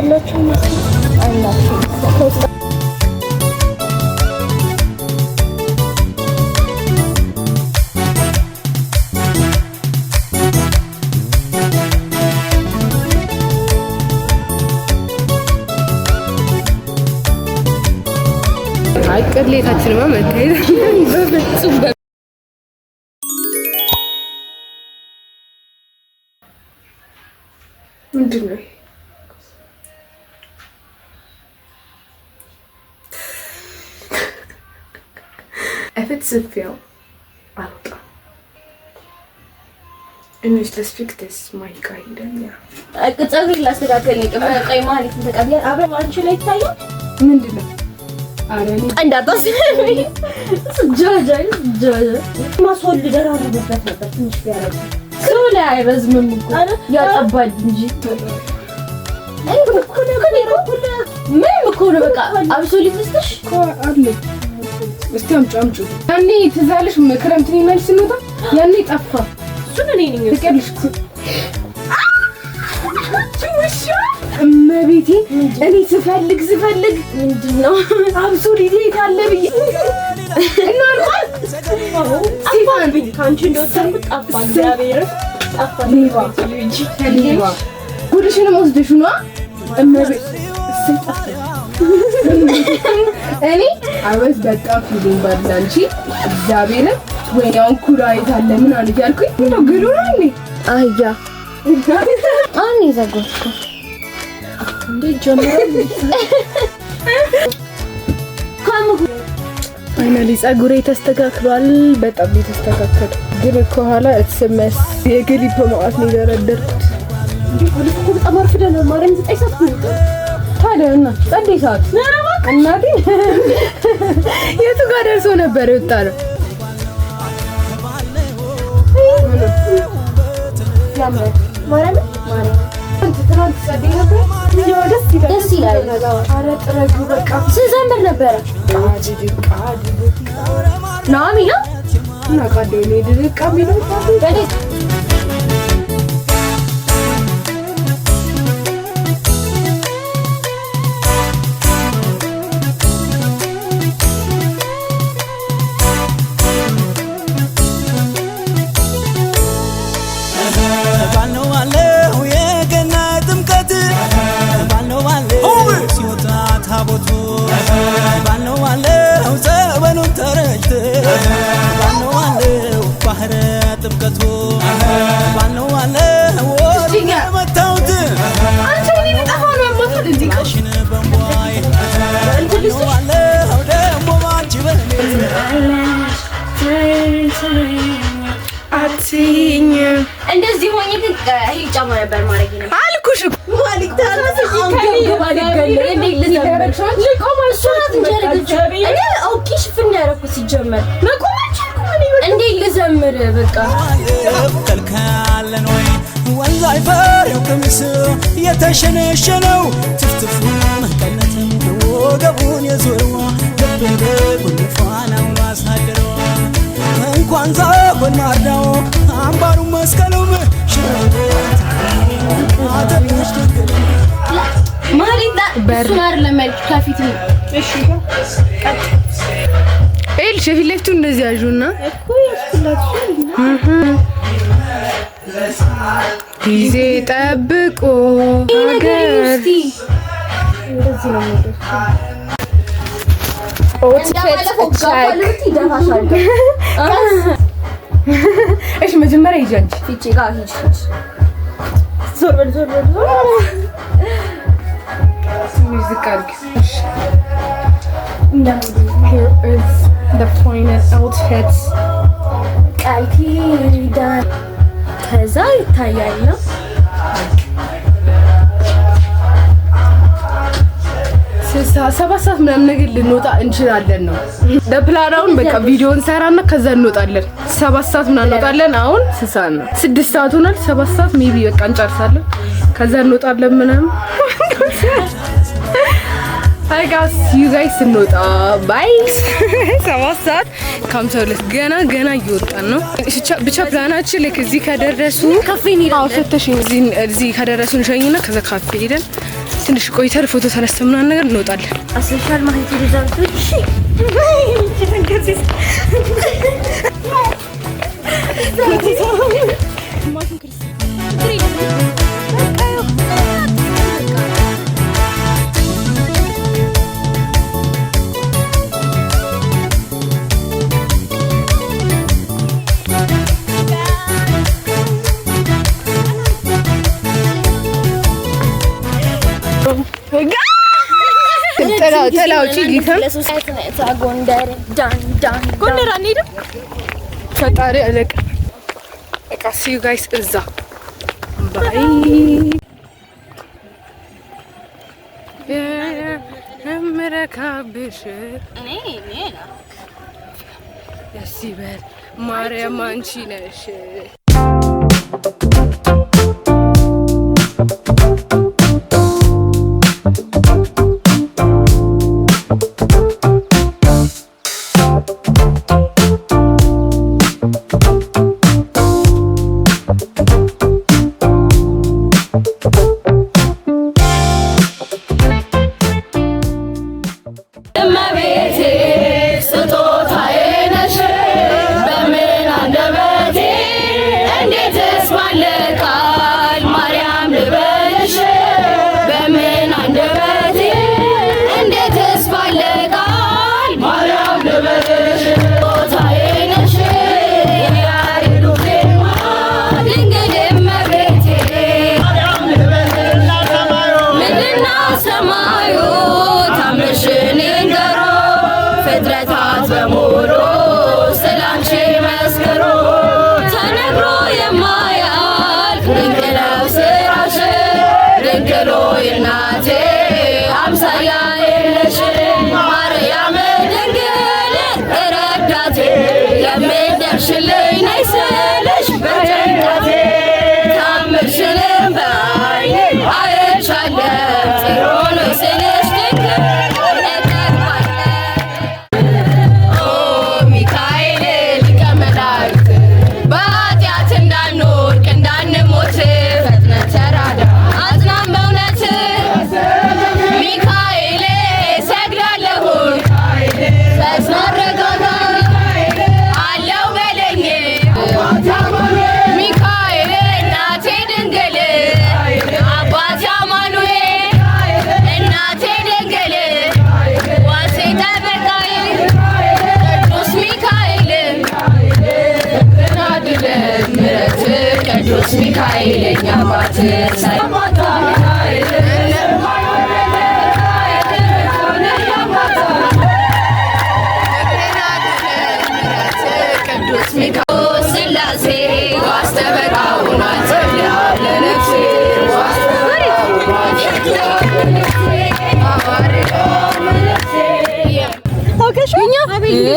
ያላችሁ አይናችሁ ቅሌታችንማ መታየት በፍጹም ምንድን ነው? if it's a fail አልወጣም። እንስ ለስፒክ this my kind yeah ፀጉሬ ላስተካከል ነው ቀይ ማለት ተቀበል አብረን አንቺ ላይ ይታያል። ምንድን ነው አረኒ እንዳታስበኝ ጃጃ ማስወልደር አረበት ነበር ትንሽ ቢያረግ ሰው ላይ አይረዝምም እኮ ያጠባል እንጂ ምን እኮ ነው በቃ አብሶሊት ልስጥሽ እኮ አለ። እስቲ አምጪ ያኔ ትዝ አለሽ ክረምት ላይ ስንወጣ ያኔ ጠፋ። እሱን እኔ ነኝ ትቀልሽ እኮ እመቤቴ እኔ ስፈልግ ምንድነው አብሶሊት ካለ ብዬ እና አልኳት ሲፋን ካንቺ እንደወሰድኩት ጠፋ። እግዚአብሔር ጠፋ ሌባ ጉድሽንም ወስደሽ ነው እመቤቴ ስንጠፋ እኔ አወዝ በቃ ፊልም ባላንቺ እግዚአብሔር ወይኔውን ኩራይት አለ ምን አለ ያልኩኝ ነው ግሩ ነው እንዴ አያ አኒ ዘጎስኩ እንዴ ጀመረ ፋይናሊ ፀጉሬ ተስተካክሏል። በጣም የተስተካከለ ግን ከኋላ እትስመስ የግሊፕ ማውጣት ነው ያደረኩት። እንዴ ሁሉ በጣም አርፍደን ማረም 9 ሰዓት ነው ታዲያና 9 ሰዓት እናቴ የቱ ጋር ደርሶ ነበር የወጣው? ያምራል ማረም ትናንት ጸደይ ነበር። ደስ ይላል። ኧረ ጥረጊ በቃ ስዘምር ነበረ ናሚ ነው እና ካደው ነው ድርቃ ቢለው እንደዚህ ሆኜ ግን ሂል ጫማ ነበር ማረግ ነው አልኩሽ። ማሊክ ታናስጂ ከኔ እንዴ ልዘምር ልቆማሽራት እንጀረግጭ እኔ ኦኬሽ ፍን ያረኩ ሲጀመር መቆማችሁ እንዴ ልዘምር በቃ ከልካለን ወይ ወንዝ አይፈሪው ከምስ የተሸነሸነው ትፍትፉ መቀነቱ ወገቡን የዞረው ደበደ ጉንፋናው ማሳደረው እንኳን ዛጎን ማርዳው አምባሩ መስከሉም ሽረበት አተብሽ ተከለ ማሪታ ሱናር ለመልክ ከፊት እሺ ቀጥ ኤልሽ ፊት ለፊቱ እንደዚህ ያዡና እኮ ያስላችሁ ጊዜ ጠብቆ ሀገር እንደዚህ ነው እሺ መጀመሪያ ይጃንቺ ፊቼ ጋር ሂጅ ዞር በል ሙዚቃ አድርጊ። Here is the final outfit ቃል ኪዳን ከዛ ይታያል ነው ሰባት ሰዓት ምናምን ነገር ልንወጣ እንችላለን ነው ለፕላናውን በቃ ቪዲዮን ሰራና ከዛ እንወጣለን። 7 ሰዓት ምናምን እንወጣለን። አሁን 6 ሰዓት ነው 6 ሰዓት ሆኗል። 7 ሰዓት ሜቢ በቃ እንጨርሳለን። ከዛ እንወጣለን ምናምን I guess you guys እንወጣ ባይ 7 ሰዓት ካምሰውለት ገና እየወጣን ነው። ብቻ ፕላናችን ለዚህ ከደረሱ ካፌ እንሄዳለን። አዎ ፈተሽኝ እዚህ ከደረሱ እንሸኝና ከዛ ካፌ ሄደን ትንሽ ቆይተን ፎቶ ተነስተን ምናምን ነገር እንወጣለን። አስሻል ማለት ሪዛልቶች ተላውጪ ሊከም ጎንደር አንሄድም። ፈጣሪ አለቀ። በቃ see you guys እዛ ባይ። እምረካብሽ እኔ ደስ ይበል ማርያም አንቺ ነሽ።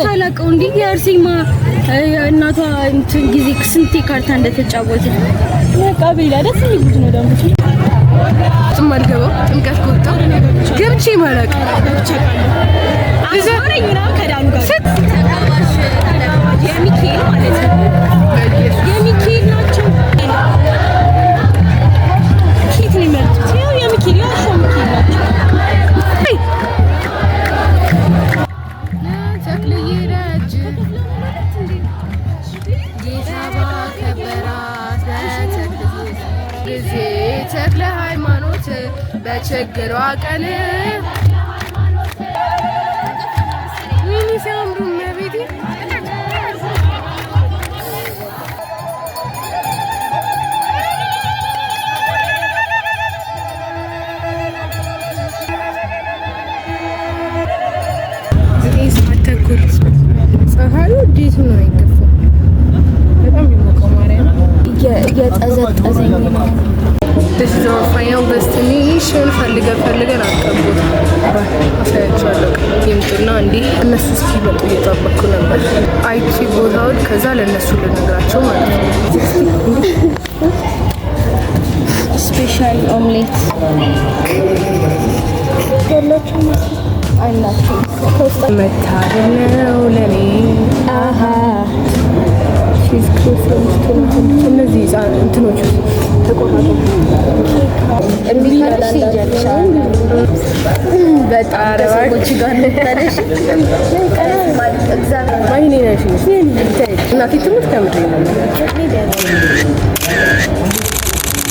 ታላቀው እንዴ ያርሲማ እናቷ እንትን ጊዜ ስንቴ ካርታ እንደተጫወተ ለቃቤላ ደስ ይሉት ነው ደግሞ ማልገባው ጥምቀት ከወጣ ገብቼ ማለቅ አዛረኝ ነው ከዳኑ ጋር የሚካኤል ማለት ነው የሚካኤል ናቸው ኪት ነው የሚመጡት ያው የሚካኤል ያው ሚካኤል ናቸው ተክለ ሃይማኖት በችግሯ ቀን ምን ሲያምሩ ነብይ ፀሐዩ እንዴት ነው አይገፋም። በጣም የሚሞቀው ማርያም እየጠዘጠዘኝ ነው። This is our final destination. ፈልገን አቀቡት አሳያቸዋለሁ። ይምጡና እንዲህ እነሱ እስኪመጡ እየጠበኩ ነበር። አይቺ ቦታውን ከዛ ለእነሱ ልነግራቸው ማለት ነው። ስፔሻል ኦምሌት አላቸው መታደል ነው ለኔ። ቺዝ ክሮስ እነዚህ እንትኖቹ ተቆራረጡ። እናቴ ትሙት ከምሬ ነው።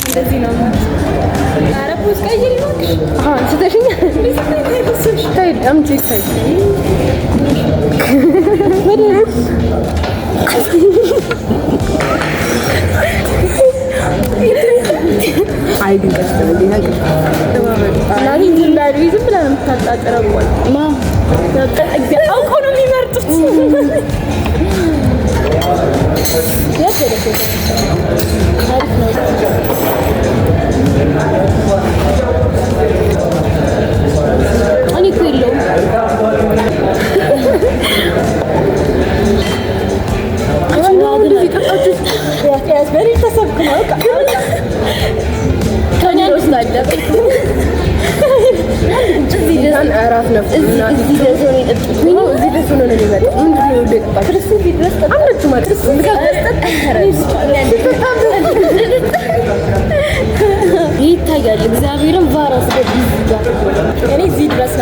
እንደዚህ ነው አረቡስ ቀይሪ ነው። አሃ ስተሽኛ ታይ አምጪ ታይ አይ ግን ቀስተለ ይሄ ናኒ ዝላሪ ዝም ብላ የምታጣጥረው ማ አውቆ ነው የሚመርጡት። እኔ እኮ የለውም ይታያል። እግዚአብሔርን ቫራስ እኔ እዚህ ድረስ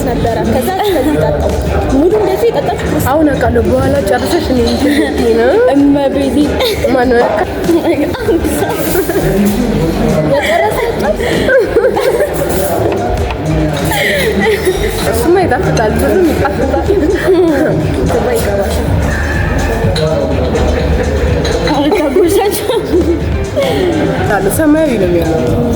ነበር። ከዛ ከዚህ ጠጣሁ ሙሉ እንደዚህ ጠጣች። አሁን አውቃለሁ። በኋላ ጨርሰሽ እኔ ነው እመቤቴ ማን ነው እሱማ ይጣፍጣል። ብዙም ይጣፍጣል። ሰማያዊ ነው የሚሆነው።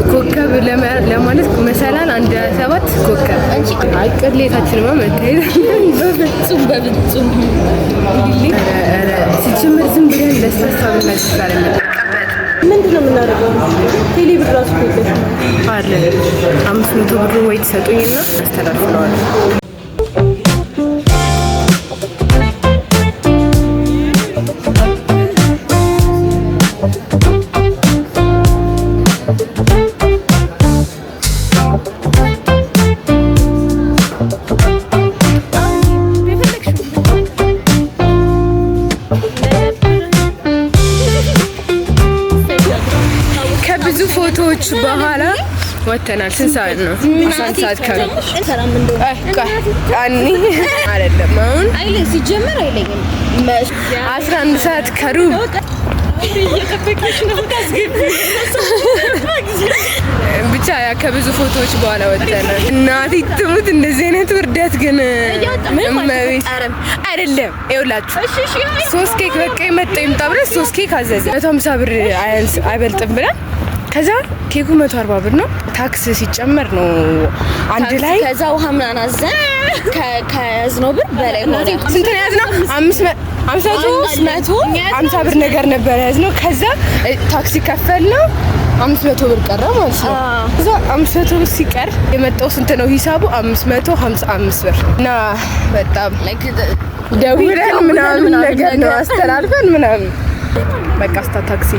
ኮከብ ለማለት መሰላል 1.7 ኮከብ አይ ቅሌታችንማ መታየት በፍጹም ሲጀምር ዝም ብለን ለስተሳብና ይችላል። ምንድነው የምናደርገው? ቴሌ ብር ራሱ አለ 500 ብር ወይ ተሰጡኝና አስተላልፈዋለሁ። ብዙ ፎቶዎች በኋላ ወተናል። ስንት ሰዓት ነው? 11 ሰዓት ከሩብ አይደለም አሁን ሲጀመር አይለኝም 11 ሰዓት ከሩብ ብቻ ያ ከብዙ ፎቶዎች በኋላ ወተናል። እናቴ ትሙት እንደዚህ አይነት ውርደት ግን እመቤት አይደለም። ይኸውላችሁ 3 ኬክ በቃ የመጣው ይምጣ ብለን 3 ኬክ አዘዘ 150 ብር አይበልጥም ብለን ከዛ ኬኩ 140 ብር ነው። ታክስ ሲጨመር ነው አንድ ላይ ከዛ ውሃ ምናምን አዘን ከያዝነው ብር በላይ ነው። ስንት ነው ያዝነው? 550 ብር ነገር ነበር ያዝነው። ከዛ ታክሲ ከፈልነው 500 ብር ቀረ ማለት ነው። ከዛ 500 ብር ሲቀር የመጣው ስንት ነው ሂሳቡ? 555 ብር እና በጣም ደውለን ምናምን ነገር ነው አስተላልፈን ምናምን በቃ ታክሲ